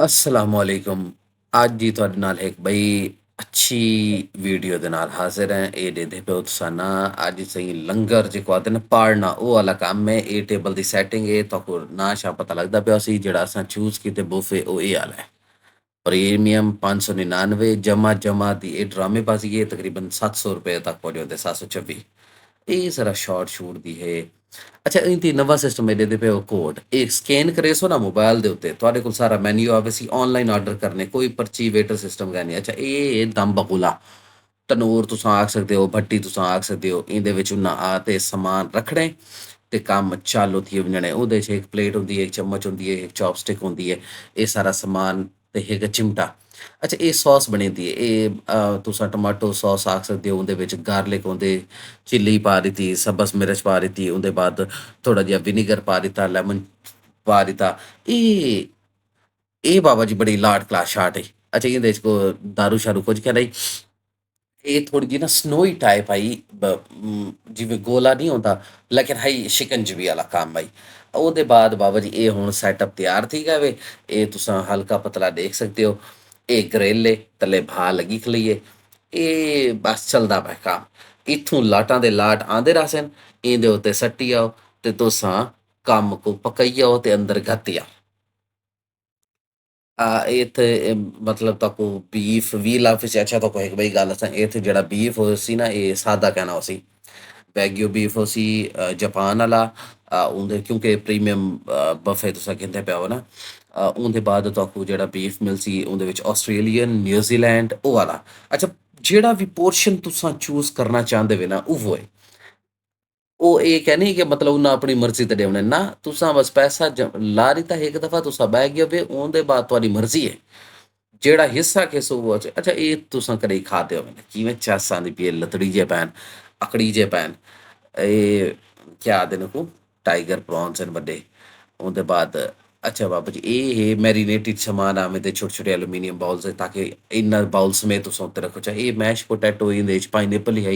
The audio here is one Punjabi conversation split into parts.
ਅਸਲਾਮੁਅਲੈਕੁਮ। ਅੱਜ ਜੀ ਤੁਹਾਡੇ ਨਾਲ ਇੱਕ ਬਈ ਅੱਛੀ ਵੀਡੀਓ ਦੇ ਨਾਲ ਹਾਜ਼ਰ ਹੈ। ਇਹ ਦੇ ਪਿਓ ਤੁਸਾਂ ਨਾ ਅੱਜ ਸਹੀ ਲੰਗਰ जेको आखदे न पाड़ना ਉਹ वाला ਕੰਮ ਹੈ। ਇਹ ਟੇਬਲ ਦੀ ਸੈਟਿੰਗ ਹੈ ਤਾਂ ਨਾ ਸ਼ਾ ਪਤਾ ਲੱਗਦਾ ਪਿਆ ਸੀ ਜਿਹੜਾ ਅਸਾਂ ਚੂਜ਼ ਕੀਤੇ ਬੂਫੇ ਉਹ ਇਹ ਵਾਲਾ ਹੈ। ਪ੍ਰੀਮੀਅਮ 599 ਜਮਾ ਜਮਾ ਦੀ ਇਹ ਡਰਾਮੇਬਾਜ਼ੀ ਹੈ ਤਕਰੀਬਨ 700 ਰੁਪਏ ਤੱਕ ਪਹੁੰਚੇ ਹੁੰਦੇ 726 ਇਹ ਜ਼ਰਾ ਸ਼ਾਰਟ ਸ਼ੂਟ ਦੀ ਹੈ। ਅੱਛਾ ਇਹਦੀ ਨਵਾਂ ਸਿਸਟਮ ਇਹਦੇ ਪਏ ਉਹ ਕੋਡ ਇਹ ਸਕੈਨ ਕਰੇ ਸੋ ਨਾ ਮੋਬਾਈਲ ਦੇ ਉੱਤੇ ਤੁਹਾਡੇ ਕੋਲ ਸਾਰਾ ਮੈਨੂ ਆਵੇ ਸੀ ਆਨਲਾਈਨ ਆਰਡਰ ਕਰਨੇ ਕੋਈ ਪਰਚੀ ਵੇਟਰ ਸਿਸਟਮ ਹੈ ਨਹੀਂ। ਅੱਛਾ ਇਹ ਦਮ ਬਗੁਲਾ ਤਨੂਰ ਤੁਸੀਂ ਆਖ ਸਕਦੇ ਹੋ ਭੱਟੀ ਤੁਸੀਂ ਆਖ ਸਕਦੇ ਹੋ ਇਹਦੇ ਵਿੱਚ ਉਹਨਾਂ ਆ ਤੇ ਸਮਾਨ ਰੱਖਣੇ ਤੇ ਕੰਮ ਚਾਲੂ ਥी वञणे ਉਹਦੇ 'ਚ ਇੱਕ ਪਲੇਟ ਹੁੰਦੀ ਹੈ ਇੱਕ ਚਮਚ ਹੁੰਦੀ ਹੈ ਇੱਕ ਚੌਪਸਟਿਕ ਹੁੰਦੀ ਹੈ ਇਹ ਸਾਰਾ ਸਮਾਨ ਤੇ ਇੱਕ ਚਿਮਟਾ। ਅੱਛਾ ਇਹ ਸੌਸ ਬਣੀ ਹੁੰਦੀ ਹੈ ਇਹ ਤੁਸੀਂ ਟਮਾਟੋ ਸੌਸ ਆਖ ਸਕਦੇ ਹੋ ਉਹਦੇ ਵਿੱਚ ਗਾਰਲਿਕ ਹੁੰਦੇ चिल्ली पा दी थी सब्ज़ मिर्च पा दी थी उनके बाद थोड़ा जिहा विनीगर पा दिता लेमन पा दिता ਇਹ ਬਾਬਾ ਜੀ ਬੜੀ ਲਾਟ ਕਲਾਸ ਸ਼ਾਟ ਹੈ। ਅੱਛਾ ਇਹਦੇ 'ਚ ਕੋ ਦਾਰੂ ਸ਼ਾਰੂ ਕੁਝ ਕਹਿ ਨਹੀਂ ਇਹ ਥੋੜੀ ਜਿਹੀ ਨਾ ਸਨੋਈ ਟਾਈਪ ਆਈ ਜਿਵੇਂ ਗੋਲਾ ਨਹੀਂ ਹੁੰਦਾ ਲੇਕਿਨ ਹਾਈ ਸ਼ਿਕੰਜਵੀ ਵਾਲਾ ਕੰਮ ਆਈ। ਉਹਦੇ ਬਾਅਦ ਬਾਬਾ ਜੀ ਇਹ ਹੁਣ ਸੈਟਅਪ ਤਿਆਰ ਥੀ ਗਿਆ ਵੇ ਇਹ ਤੁਸੀਂ ਹਲਕਾ ਪਤਲਾ ਦੇਖ ਸਕਦੇ ਹੋ। ਇਹ ਗਰੇਲੇ ਤਲੇ ਭਾ ਲੱਗੀ ਖਲੀਏ ਇਹ ਬਸ ਚੱਲਦਾ ਪਿਆ ਕੰਮ ਇੱਥੋਂ ਲਾਟਾਂ ਦੇ ਲਾਟ ਆਂਦੇ ਰਸਨ ਇਹਦੇ ਉੱਤੇ ਸੱਟੀ ਆਓ ਤੇ ਤੁਸਾਂ ਕੰਮ ਕੋ ਪਕਈ ਆਓ ਤੇ ਅੰਦਰ ਘੱਤੀ ਆਓ। ਇੱਥੇ ਮਤਲਬ ਤਾਕੂ ਬੀਫ ਵੀ ਲੱਭ ਚ ਅੱਛਾ ਤਾਂ ਕੋਈ ਬਈ ਗੱਲ ਅਸਾਂ ਇੱਥੇ ਜਿਹੜਾ ਬੀਫ ਸੀ ਨਾ ਇਹ ਸਾਦਾ ਕਹਿਣਾ ਹੋ ਸੀ ਵੈਗਿਓ ਬੀਫ ਸੀ ਜਾਪਾਨ ਵਾਲਾ ਉਹਦੇ ਕਿਉਂਕਿ ਪ੍ਰੀਮੀਅਮ ਬਫੇ ਤੁਸੀਂ ਕਹਿੰਦੇ ਪਿਆ ਹੋ ਨਾ ਉਹਦੇ ਬਾਅਦ ਤੁਹਾਨੂੰ ਜਿਹੜਾ ਬੀਫ ਮਿਲ ਸੀ ਉਹਦੇ ਵਿੱਚ ਆਸਟ੍ਰੇਲੀਅਨ ਨਿਊਜ਼ੀਲੈਂਡ ਉਹ ਵਾਲਾ। ਅੱਛਾ ਜਿਹੜਾ ਵੀ ਪੋਰਸ਼ਨ ਤੁਸੀਂ ਚੂਜ਼ ਕਰਨਾ ਚਾਹੁੰਦੇ ਵੇ ਨਾ ਉਹ ਹੈ ਉਹ ਇਹ ਕਹਿੰਦੇ ਕਿ ਮਤਲਬ ਉਹਨਾਂ ਆਪਣੀ ਮਰਜ਼ੀ ਤੇ ਦੇਵਣੇ ਨਾ ਤੁਸਾਂ ਬਸ ਪੈਸਾ ਲਾ ਦਿੱਤਾ ਇੱਕ ਦਫਾ ਤੁਸਾਂ ਬਹਿ ਗਏ ਵੇ ਉਹਦੇ ਬਾਅਦ ਤੁਹਾਡੀ ਮਰਜ਼ੀ ਹੈ ਜਿਹੜਾ ਹਿੱਸਾ ਕਿਸ ਉਹ ਅੱਛਾ ਇਹ ਤੁਸਾਂ ਕਦੇ ਖਾਦੇ ਹੋ ਕਿਵੇਂ ਚਾਸਾਂ ਦੀ ਪੀ ਲਤੜੀ ਜੇ ਪੈਣ ਅਕੜੀ ਜੇ ਪੈਣ ਇਹ ਕਿਆ ਆਖਦੇ ਨੇ ਕੋ ਟਾਈਗਰ ਪ੍ਰੌਨਸ ਹਨ ਵੱਡੇ ਉਹਦੇ ਬਾਅਦ। ਅੱਛਾ ਬਾਬਾ ਜੀ ਇਹ ਮੈਰੀਨੇਟਿਡ ਸਮਾਨ ਆਵੇਂ ਤੇ ਛੋਟੇ ਛੋਟੇ ਐਲੂਮੀਨੀਅਮ ਬਾਉਲਸ ਹੈ ਤਾਂ ਕਿ ਇਹਨਾਂ ਬਾਉਲ ਸਮੇਤ ਤੁਸੀਂ ਉੱਤੇ ਰੱਖੋ ਚਾਹੇ ਇਹ ਮੈਸ਼ ਪੋਟੈਟੋ ਇਹਦੇ ਵਿੱਚ ਪਾਈਨਐਪਲ ਹੀ ਹੈ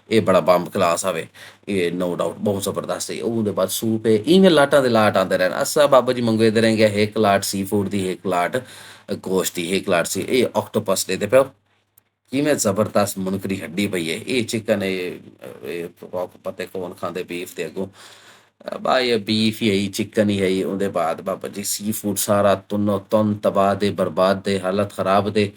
ਇਹ ਬੜਾ ਬੰਬ ਕਲਾਸ ਆਵੇ ਇਹ ਨੋ ਡਾਊਟ ਬਹੁਤ ਜ਼ਬਰਦਸਤ ਹੈ। ਉਹਦੇ ਬਾਅਦ ਸੂਪ ਹੈ ਇਵੇਂ ਲਾਟਾਂ ਦੇ ਲਾਟ ਆਉਂਦੇ ਰਹਿਣ ਅਸਾਂ ਬਾਬਾ ਜੀ ਮੰਗਵਾਉਂਦੇ ਰਹਿੰਗੇ ਇੱਕ ਲਾਟ ਸੀ ਫੂਡ ਦੀ ਇੱਕ ਲਾਟ ਗੋਸ਼ਤ ਦੀ ਇੱਕ ਲਾਟ ਸੀ ਇਹ ਆਕਟੋਪਸ ਦੇ ਪਿਓ ਕਿਵੇਂ ਜ਼ਬਰਦਸਤ ਮੁਨਕਰੀ ਹੱਡੀ ਪਈ ਹੈ ਇਹ ਚਿਕਨ ਇਹ ਪਤੇ ਕੌਣ ਖਾਂਦੇ ਬੀਫ ਦੇ ਅੱਗੋਂ ਬਾਈ ਇਹ ਬੀਫ ਹੀ ਹੈ ਚਿਕਨ ਹੀ ਹੈ ਉਹਦੇ ਬਾਅਦ ਬਾਬਾ ਜੀ ਸੀ ਫੂਡ ਸਾਰਾ ਤੁੰਨੋ ਤੁੰਨ ਤਬਾਹ ਦੇ ਬਰਬਾਦ ਦੇ ਹਾਲਤ ਖਰਾਬ ਦੇ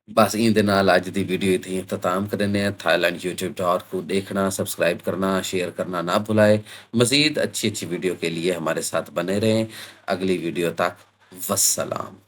बस ਇਹਦੇ ਨਾਲ ਅੱਜ ਦੀ ਵੀਡੀਓ ਇੱਥੇ ਹੀ ਇਖਤਤਾਮ करने हैं। थाईलैंड यूट्यूब डॉट को देखना सब्सक्राइब करना शेयर करना ना भुलाए। मज़ीद अच्छी अच्छी वीडियो के लिए हमारे साथ बने रहें। अगली वीडियो तक वस्सलाम।